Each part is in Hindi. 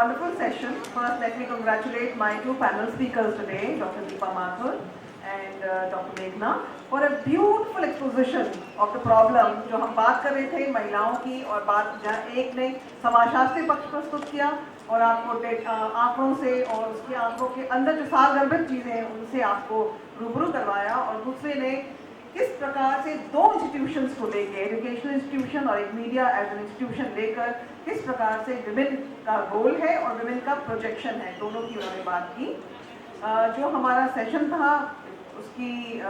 wonderful session. First, let me congratulate my two panel speakers today, Dr. Deepa Mathur and Dr. Meghna, for a beautiful exposition of the problem जो हम बात कर रहे थे महिलाओं की, और बात जहाँ एक ने समाजशास्त्री पक्ष प्रस्तुत किया और आपको आंकड़ों से और उसके आंकड़ों के अंदर जो सारगर्भित चीज़ें हैं उनसे आपको रूबरू करवाया, और दूसरे ने किस प्रकार से दो इंस्टीट्यूशंस को लेकर, एजुकेशनल इंस्टीट्यूशन और एक मीडिया एज एन इंस्टीट्यूशन लेकर, किस प्रकार से विमेन का रोल है और विमेन का प्रोजेक्शन है, दोनों की उन्होंने बात की। जो हमारा सेशन था उसकी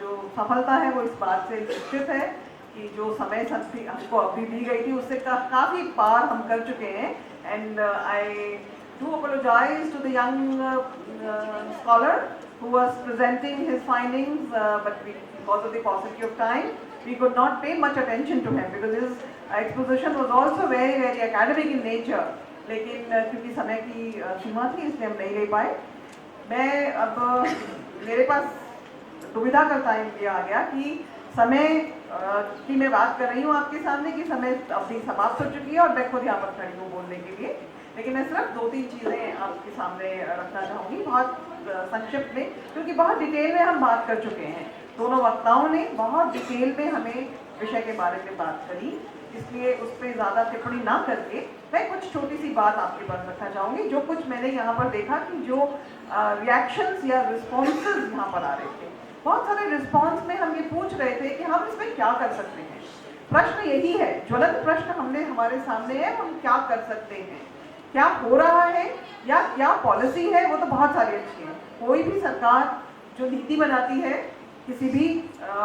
जो सफलता है वो इस बात से निश्चित है कि जो समय शक्ति हमको अभी दी गई थी उससे काफ़ी पार हम कर चुके हैं। And I do apologize to the young scholar who was presenting his findings, but because of the paucity of time, we could not pay much attention to him because his exposition was also very academic in nature. लेकिन क्योंकि समय की सीमा थी इसलिए हम नहीं ले पाए। मैं अब मेरे पास दुविधा का टाइम ये आ गया कि समय की मैं बात कर रही हूँ आपके सामने कि समय अवधि समाप्त हो चुकी है और मैं खुद यहाँ पर खड़ी हूँ बोलने के लिए, लेकिन मैं सिर्फ 2-3 चीज़ें आपके सामने रखना चाहूँगी बहुत संक्षिप्त में, क्योंकि बहुत डिटेल में हम बात कर चुके हैं। दोनों वक्ताओं ने बहुत डिटेल में हमें विषय के बारे में बात करी, इसलिए उस पर ज़्यादा टिप्पणी ना करके मैं कुछ छोटी सी बात आपके पास रखना चाहूँगी। जो कुछ मैंने यहाँ पर देखा कि जो रिएक्शंस या रिस्पॉन्सेज यहाँ पर आ रहे थे, बहुत सारे रिस्पॉन्स में हम ये पूछ रहे थे कि हम इसमें क्या कर सकते हैं। प्रश्न यही है, ज्वलंत प्रश्न हमने हमारे सामने है, हम क्या कर सकते हैं, क्या हो रहा है या क्या पॉलिसी है, वो तो बहुत सारी अच्छी है। कोई भी सरकार जो नीति बनाती है, किसी भी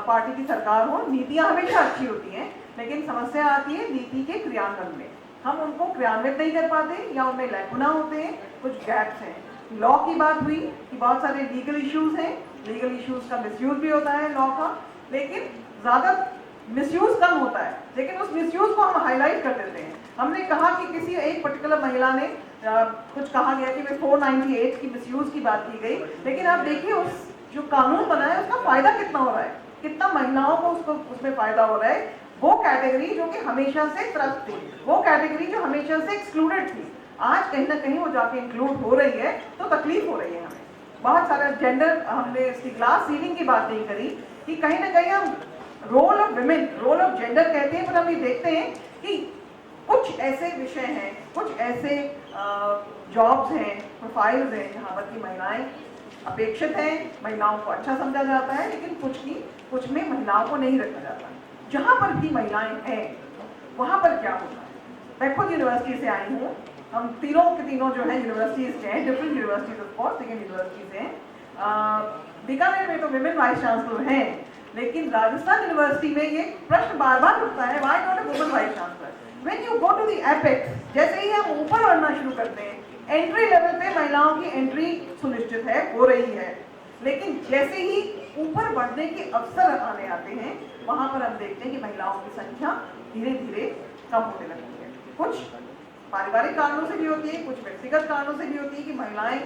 पार्टी की सरकार हो, नीतियाँ हमेशा अच्छी होती हैं, लेकिन समस्या आती है नीति के क्रियान्वयन में। हम उनको क्रियान्वित नहीं कर पाते या उनमें लैकुना होते हैं, कुछ गैप्स हैं। लॉ की बात हुई कि बहुत सारे लीगल इश्यूज हैं, लीगल इश्यूज का मिसयूज भी होता है लॉ का, लेकिन ज़्यादा मिसयूज कम होता है, लेकिन उस मिसयूज को हम हाईलाइट कर देते हैं। हमने कहा कि किसी एक पर्टिकुलर महिला ने कुछ कहा गया कि मैं 498 की मिसयूज की बात की गई, लेकिन आप देखिए उस जो कानून बना है उसका फायदा कितना हो रहा है, कितना महिलाओं को उसको उसमें फायदा हो रहा है। वो कैटेगरी जो कि हमेशा से त्रस्त थी, वो कैटेगरी जो हमेशा से एक्सक्लूडेड थी, आज कहीं ना कहीं वो जाके इंक्लूड हो रही है, तो तकलीफ हो रही है हमें। बहुत सारा जेंडर, हमने इसकी क्लास सीलिंग की बात नहीं करी कि कहीं ना कहीं हम role of women, role of gender कहते हैं, पर हम ये देखते हैं कि कुछ ऐसे विषय हैं, कुछ ऐसे जॉब्स हैं, प्रोफाइल्स हैं जहाँ पर की महिलाएं अपेक्षित हैं, महिलाओं को अच्छा समझा जाता है, लेकिन कुछ में महिलाओं को नहीं रखा जाता। जहाँ पर भी महिलाएं हैं वहाँ पर क्या होता है। मैं खुद यूनिवर्सिटी से आई हूँ, हम तीनों के तीनों जो है यूनिवर्सिटीज़ के हैं, डिफरेंट यूनिवर्सिटीज ऑफ कोर्स, लेकिन यूनिवर्सिटीज़ हैं। बीकानेर में तो विमेन वाइस चांसलर हैं, लेकिन राजस्थान यूनिवर्सिटी में ये प्रश्न बार बार उठता है, why not a woman vice chancellor. When you go to the apex, जैसे ही हम ऊपर बढ़ना शुरू करते हैं, एंट्री लेवल पे महिलाओं की एंट्री सुनिश्चित है, हो रही है, लेकिन जैसे ही ऊपर बढ़ने के अवसर आने आते हैं, वहाँ पर हम देखते हैं कि महिलाओं की संख्या धीरे धीरे कम होने लगती है। कुछ पारिवारिक कारणों से भी होती है, कुछ व्यक्तिगत कारणों से भी होती है कि महिलाएं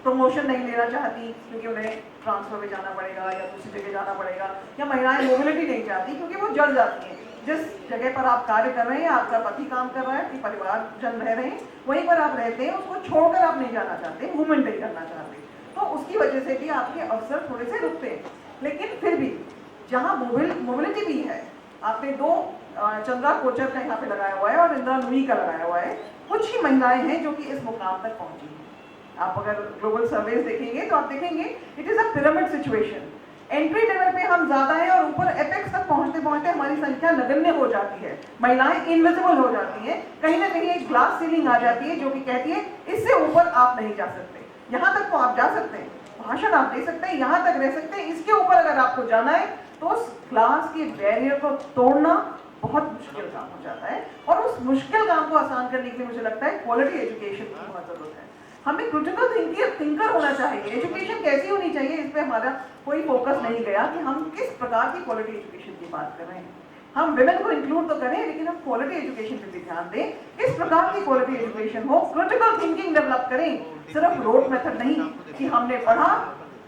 प्रमोशन नहीं लेना चाहती क्योंकि उन्हें ट्रांसफर में जाना पड़ेगा या दूसरी जगह जाना पड़ेगा, या महिलाएं मोबिलिटी नहीं चाहती क्योंकि वो जल जाती हैं। जिस जगह पर आप कार्य कर रहे हैं, आपका पति काम कर रहा है, आपके परिवार जन रह रहे हैं, वहीं पर आप रहते हैं, उसको छोड़कर आप नहीं जाना चाहते, मूवमेंट नहीं करना चाहते, तो उसकी वजह से भी आपके अवसर थोड़े से रुकते हैं। लेकिन फिर भी जहाँ मोबिलिटी भी है, आपने 2 चंद्रा कोचर का यहाँ पे लगाया हुआ है और इंदिरा नूई का लगाया हुआ है, कुछ ही महिलाएं हैं जो कि इस मुकाम तक पहुंची हैं। आप अगर ग्लोबल सर्वेज देखेंगे तो आप देखेंगे it is a pyramid situation. Entry level पे हम ज़्यादा हैं और ऊपर एपेक्स तक पहुंचते पहुंचते हमारी संख्या नगण्य हो जाती है, महिलाएं इनविजिबल हो जाती हैं, कहीं ना कहीं एक ग्लास सीलिंग आ जाती है जो कि कहती है इससे ऊपर आप नहीं जा सकते। यहाँ तक तो आप जा सकते हैं, भाषण आप दे सकते हैं, यहाँ तक रह सकते हैं, इसके ऊपर अगर आपको जाना है तो उस क्लास के बैरियर को तोड़ना बहुत मुश्किल काम हो जाता है, और उस मुश्किल काम को आसान करने के लिए मुझे लगता है क्वालिटी एजुकेशन की बहुत ज़रूरत है। हमें क्रिटिकल थिंकर होना चाहिए। एजुकेशन कैसी होनी चाहिए, इस पर हमारा कोई फोकस नहीं गया कि हम किस प्रकार की क्वालिटी एजुकेशन की बात कर रहे हैं। हम विमेन को इंक्लूड तो करें, लेकिन हम क्वालिटी एजुकेशन पे भी ध्यान दें, किस प्रकार की क्वालिटी एजुकेशन हो, क्रिटिकल थिंकिंग डेवलप करें, सिर्फ रोड मेथड नहीं कि हमने पढ़ा,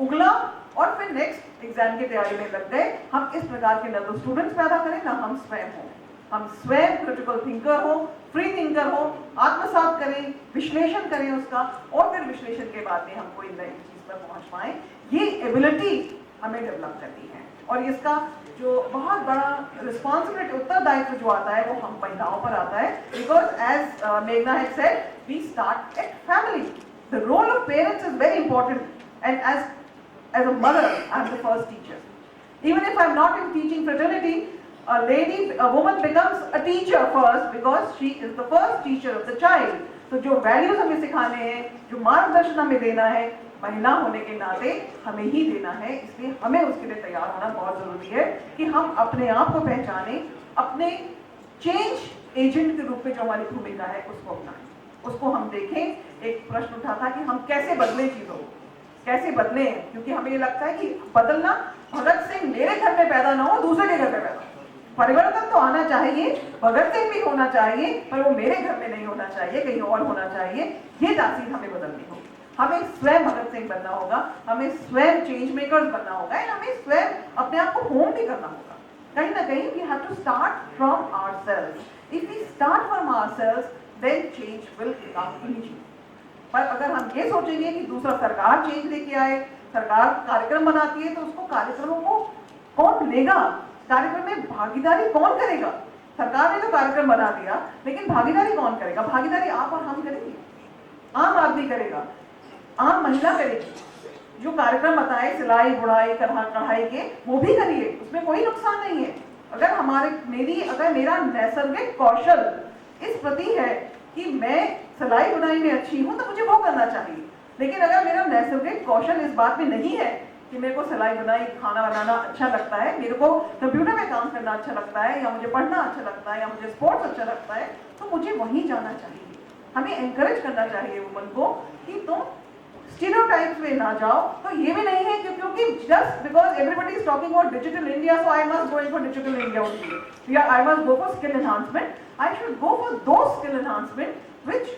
उगला और फिर नेक्स्ट एग्जाम की तैयारी में लग गए। हम इस प्रकार के न तो स्टूडेंट्स पैदा करें, ना हम स्वयं हों। हम स्वयं क्रिटिकल थिंकर हो, फ्री थिंकर हो, आत्मसात करें, विश्लेषण करें उसका, और फिर विश्लेषण के बाद में हम कोई नई चीज पर पहुंच पाए। ये एबिलिटी हमें डेवलप करनी है, और इसका जो बहुत बड़ा रिस्पॉन्सिबिलिटी, उत्तरदायित्व जो आता है वो हम महिलाओं पर आता है, बिकॉज एज मेघना had said, we start at family. The role of parents is very important, and as a mother, I am the first teacher. Even if I am not in teaching fraternity, a woman becomes a teacher first because she is the first teacher of the child. तो जो वैल्यूज हमें सिखाने हैं, जो मार्गदर्शन हमें देना है, महिला होने के नाते हमें ही देना है। इसलिए हमें उसके लिए तैयार होना बहुत जरूरी है कि हम अपने आप को पहचाने, अपने चेंज एजेंट के रूप में जो हमारी भूमिका है उसको अपनाएं, उसको हम देखें। एक प्रश्न उठा था कि हम कैसे बदले चीजों को, कैसे बदले, क्योंकि हमें ये लगता है कि बदलना, भगत सिंह मेरे घर में पैदा ना हो, दूसरे के घर में पैदा हो। परिवर्तन तो आना चाहिए, भगत सिंह भी होना चाहिए, पर वो मेरे घर में नहीं होना चाहिए, कहीं और होना चाहिए। ये तासीर हमें बदलनी होगी। हमें स्वयं भगत सिंह बनना होगा, हमें स्वयं चेंज मेकर्स बनना होगा, एंड हमें स्वयं अपने आप को होम भी करना होगा। कहीं ना कहीं we have to start from ourselves. If we start from ourselves, then change will come immediately. पर अगर हम ये सोचेंगे कि दूसरा सरकार चेंज लेके आए, सरकार कार्यक्रम बनाती है, तो उसको कार्यक्रमों को कौन लेगा, कार्यक्रम में भागीदारी कौन करेगा? सरकार ने तो कार्यक्रम बना दिया, लेकिन भागीदारी कौन करेगा? भागीदारी आप और हम करेंगे, आम आदमी करेगा, आम महिला करेगी। जो कार्यक्रम बताए सिलाई बुनाई कढ़ाई के, वो भी करिए, उसमें कोई नुकसान नहीं है। अगर मेरा नैसर्गिक कौशल इस प्रति है कि मैं सिलाई बुनाई में अच्छी हूं, तो मुझे वो करना चाहिए। लेकिन अगर मेरा नैसर्गिक कौशल इस बात में नहीं है कि मेरे को सिलाई बुनाई खाना बनाना अच्छा लगता है, मेरे को कंप्यूटर में काम करना अच्छा लगता है, या मुझे पढ़ना अच्छा लगता है, या मुझे स्पोर्ट्स अच्छा लगता है, तो मुझे वहीं जाना चाहिए। हमें एनकरेज करना चाहिए वुमन को कि तुम स्टीरियोटाइप्स में ना जाओ। तो ये भी नहीं है क्योंकि just because everybody is talking about digital India, so I must go for digital India only, या I must go for skill enhancement. I should go for those skill enhancement which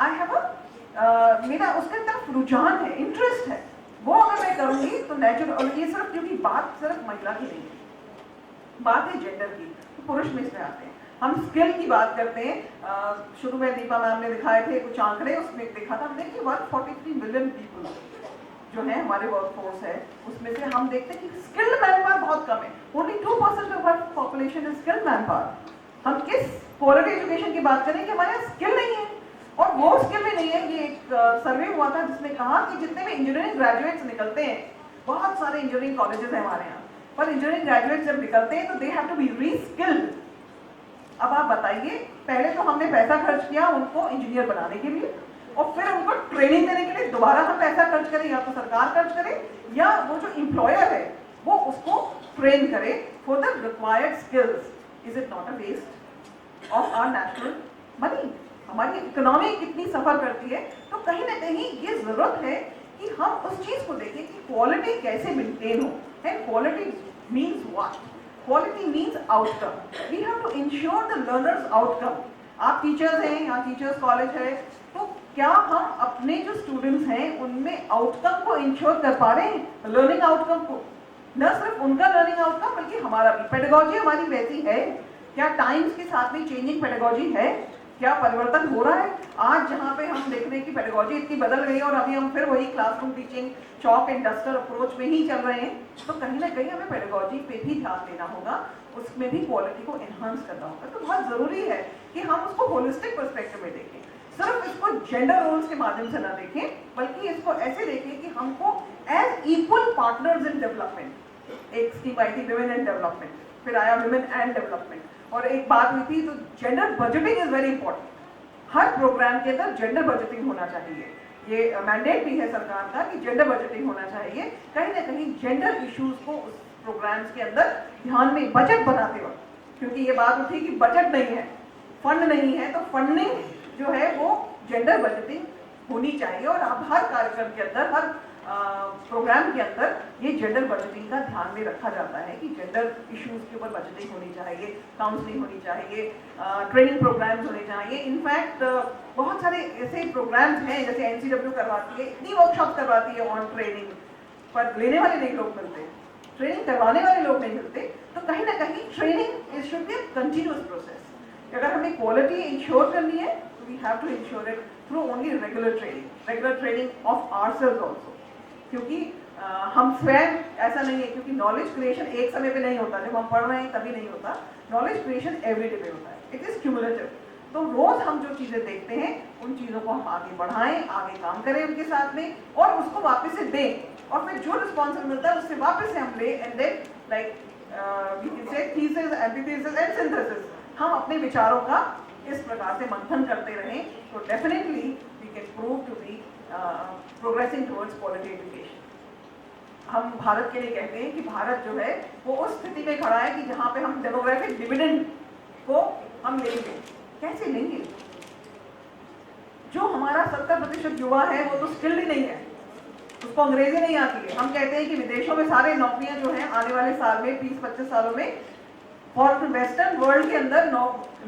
I have मेरा उसके तरफ रुझान है, इंटरेस्ट है, वो अगर मैं करूंगी तो नेचुरल। और ये सिर्फ, क्योंकि बात सिर्फ महिला की नहीं है, बात है जेंडर की, तो पुरुष में इसमें आते हैं। हम स्किल की बात करते हैं। शुरू में दीपा मैम ने दिखाए थे कुछ आंकड़े, उसमें देखा था हमने कि 143 मिलियन पीपल जो है हमारे वर्क फोर्स है, उसमें से हम देखते हैं कि स्किल्ड मैन पावर बहुत कम है। Only 2% of our population is skilled man power. हम किस क्वालिटी एजुकेशन की बात करें कि हमारे यहाँ स्किल नहीं है, और वो स्किल भी नहीं है। ये एक सर्वे हुआ था जिसने कहा कि जितने भी इंजीनियरिंग ग्रेजुएट्स निकलते हैं, बहुत सारे इंजीनियरिंग कॉलेजेस हैं हमारे यहाँ, पर इंजीनियरिंग ग्रेजुएट्स जब निकलते हैं तो दे हैव टू बी रीस्किल्ड। अब आप बताइए, पहले तो हमने पैसा खर्च किया उनको इंजीनियर बनाने के लिए, और फिर उनको ट्रेनिंग देने के लिए दोबारा हम पैसा खर्च करें, या तो सरकार खर्च करे या वो जो एम्प्लॉयर है वो उसको ट्रेन करे for the required skills. Is it not a waste of our national money? हमारी इकोनॉमी कितनी सफर करती है। तो कहीं ना कहीं ये जरूरत है कि हम उस चीज को देखें कि क्वालिटी कैसे मेंटेन हो। And quality means what? Quality means outcome. We have to ensure the learners outcome. आप टीचर्स हैं या टीचर्स कॉलेज है, तो क्या हम अपने जो स्टूडेंट्स हैं उनमें आउटकम को इंश्योर कर पा रहे हैं, लर्निंग आउटकम को? न सिर्फ उनका लर्निंग आउटकम बल्कि हमारा भी। पेडागॉजी हमारी वैसी है क्या? टाइम्स के साथ में चेंजिंग पेडागॉजी है क्या? परिवर्तन हो रहा है? आज जहाँ पे हम देख रहे हैं कि पेडागॉजी इतनी बदल गई है और अभी हम फिर वही classroom teaching chalk and duster approach में ही चल रहे हैं, तो कहीं ना कहीं हमें पेडागॉजी पे भी ध्यान देना होगा, उसमें भी क्वालिटी को एनहांस करना होगा। तो बहुत जरूरी है कि हम उसको होलिस्टिक पर्सपेक्टिव में देखें, सिर्फ इसको जेंडर रोल्स के माध्यम से ना देखें, बल्कि इसको ऐसे देखें कि हमको as equal partners in development. एक स्कीम आई थी विमेन एंड डेवलपमेंट, फिर आया विमेन एंड डेवलपमेंट, और एक बात हुई थी, तो gender budgeting is very important. हर प्रोग्राम के अंदर जेंडर बजटिंग होना चाहिए। ये मैंडेट भी है सरकार का कि जेंडर बजटिंग होना चाहिए। कहीं ना कहीं जेंडर इश्यूज को उस प्रोग्राम्स के अंदर ध्यान में, बजट बनाते वक्त, क्योंकि ये बात उठी कि बजट नहीं है, फंड नहीं है, तो फंडिंग जो है वो जेंडर बजटिंग होनी चाहिए। और अब हर कार्यक्रम के अंदर, हर प्रोग्राम के अंदर ये जेंडर बजटिंग का ध्यान में रखा जाता है कि जेंडर इश्यूज के ऊपर बजटिंग होनी चाहिए, काउंसलिंग होनी चाहिए, ट्रेनिंग प्रोग्राम्स होने चाहिए। इनफैक्ट बहुत सारे ऐसे प्रोग्राम्स हैं, जैसे NCW करवाती है, इतनी वर्कशॉप करवाती है ऑन ट्रेनिंग, पर लेने वाले नहीं लोग मिलते। ट्रेनिंग करवाने वाले लोग नहीं मिलते, तो कहीं ना कहीं training is should be a continuous process. अगर हमें क्वालिटी इंश्योर करनी है तो we have to ensure it through only regular training of ourselves also. क्योंकि हम स्वयं ऐसा नहीं है, क्योंकि नॉलेज क्रिएशन एक समय पे नहीं होता, जब हम पढ़ रहे हैं तभी नहीं होता, नॉलेज क्रिएशन एवरी डे पे होता है, इट इज क्यूमुलेटिव। तो रोज हम जो चीजें देखते हैं उन चीजों को हम आगे बढ़ाएं, आगे काम करें उनके साथ में, और उसको वापस से दें, और फिर जो रिस्पॉन्स मिलता है उससे वापस से हम ले, and then like we can say thesis, antithesis and synthesis, हम अपने विचारों का इस प्रकार से मंथन करते रहें, तो definitely we can prove to be progressing towards quality education. हम भारत के लिए कहते हैं कि भारत जो है वो उस स्थिति में खड़ा है कि जहाँ पे हम डेमोग्राफिक डिविडेंड को हम लेंगे। कैसे लेंगे? जो हमारा 70% युवा है वो तो स्किल्ड ही नहीं है, उसको अंग्रेजी नहीं आती है। हम कहते हैं कि विदेशों में सारे नौकरियां जो हैं आने वाले साल में 20-25 सालों में फॉर वेस्टर्न वर्ल्ड के अंदर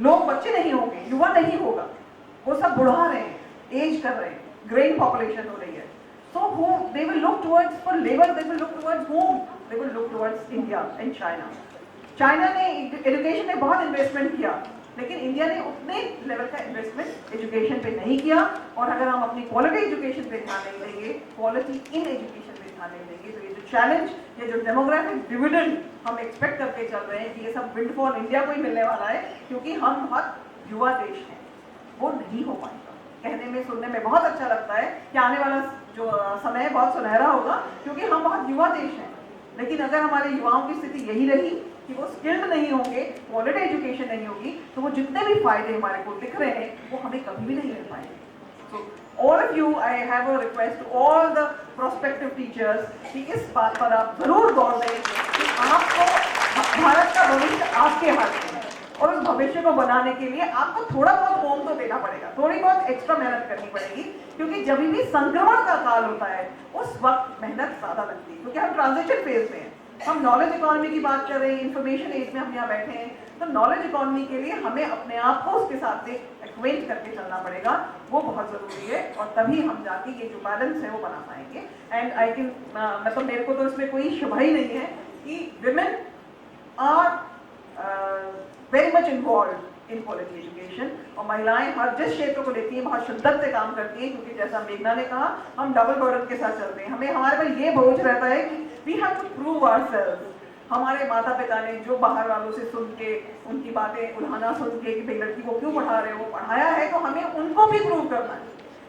लोग बच्चे नहीं होंगे, युवा नहीं होगा, वो सब बुढ़ा रहे हैं, एज कर रहे हैं, ग्रेइंग पॉपुलेशन हो रही है। So who they will look towards for labor, they will look towards whom? They will look towards India and China. China ने एजुकेशन में बहुत इन्वेस्टमेंट किया, लेकिन इंडिया ने उतने लेवल का इन्वेस्टमेंट एजुकेशन पे नहीं किया। और अगर हम अपनी क्वालिटी एजुकेशन पे ध्यान नहीं देंगे, क्वालिटी इन एजुकेशन पे ध्यान नहीं देंगे, तो ये जो चैलेंज, ये जो डेमोग्राफिक डिविडेंड हम एक्सपेक्ट करके चल रहे हैं कि ये सब विंडफॉल इंडिया को ही मिलने वाला है, क्योंकि हम बहुत युवा देश हैं, वो नहीं हो पाएगा। कहने में सुनने में बहुत अच्छा लगता है कि आने वाला जो समय है बहुत सुनहरा होगा, क्योंकि हम बहुत युवा देश हैं, लेकिन अगर हमारे युवाओं की स्थिति यही रही कि वो स्किल्ड नहीं होंगे, क्वालिटी एजुकेशन नहीं होगी, तो वो जितने भी फायदे हमारे को दिख रहे हैं वो हमें कभी भी नहीं मिल पाएंगे। So all of you, I have a request to all the prospective teachers कि इस बात पर आप जरूर गौर दें कि आपको भारत का भविष्य आपके हाथ में है, और उस भविष्य को बनाने के लिए आपको थोड़ा बहुत होम तो देना पड़ेगा, थोड़ी बहुत एक्स्ट्रा मेहनत करनी पड़ेगी, क्योंकि जब भी संक्रमण का काल होता है उस वक्त मेहनत ज्यादा लगती है, क्योंकि हम ट्रांजिशन फेज में हैं। हम नॉलेज इकोनॉमी की बात कर रहे हैं, इंफॉर्मेशन एज में हम यहाँ बैठे हैं, तो नॉलेज इकोनॉमी के लिए हमें अपने आप को उसके साथ से एक्वेंट करके चलना पड़ेगा, वो बहुत जरूरी है, और तभी हम जाके ये जो बैलेंस है वो बना पाएंगे। एंड आई कैन मतलब मेरे को तो इसमें कोई शुभ ही नहीं है कि women are very much involve in quality education, और महिलाएं हर जिस क्षेत्र को लेती हैं बहुत शिद्दत से काम करती हैं, क्योंकि जैसा मेघना ने कहा हम डबल बर्डन के साथ चलते हैं। हमें हमारे पर ये बोझ रहता है कि we have to prove ourselves. हमारे माता पिता ने जो बाहर वालों से सुन के उनकी बातें उल्हाना सुन के कि भाई लड़की को क्यों पढ़ा रहे हो, पढ़ाया है तो हमें उनको भी प्रूव करना है,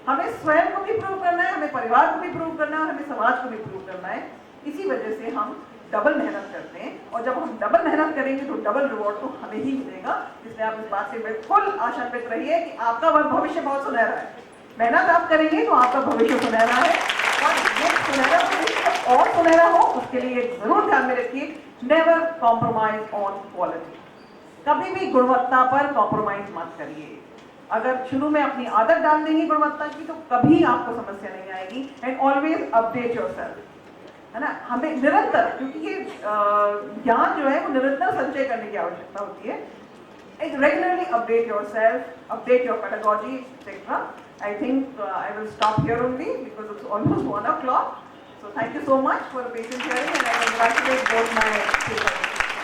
हमें स्वयं को भी प्रूव करना है, हमें परिवार को भी प्रूव करना है, और हमें समाज को भी प्रूव करना है। इसी वजह से हम डबल मेहनत करते हैं, और जब हम डबल मेहनत करेंगे तो डबल रिवॉर्ड तो हमें ही मिलेगा। इसलिए आप इस बात से बिल्कुल आशान्वित रहिए कि आपका भविष्य बहुत सुनहरा है। मेहनत आप करेंगे तो आपका भविष्य सुनहरा है, और ये सुनहरा भविष्य और सुनहरा हो उसके लिए जरूर ध्यान में रखिए, नेवर कॉम्प्रोमाइज ऑन क्वालिटी। कभी भी गुणवत्ता पर कॉम्प्रोमाइज मत करिए। अगर शुरू में अपनी आदत डाल देंगे गुणवत्ता की तो कभी आपको समस्या नहीं आएगी। एंड ऑलवेज अपडेट योरसेल्फ, है ना, हमें निरंतर, क्योंकि ये ज्ञान जो है वो निरंतर संचय करने की आवश्यकता होती है। Regularly update yourself, update your pedagogy etcetera. I think I will stop here only because it's almost 1 o'clock. So thank you so much for the patient hearing, and I congratulate both my speakers.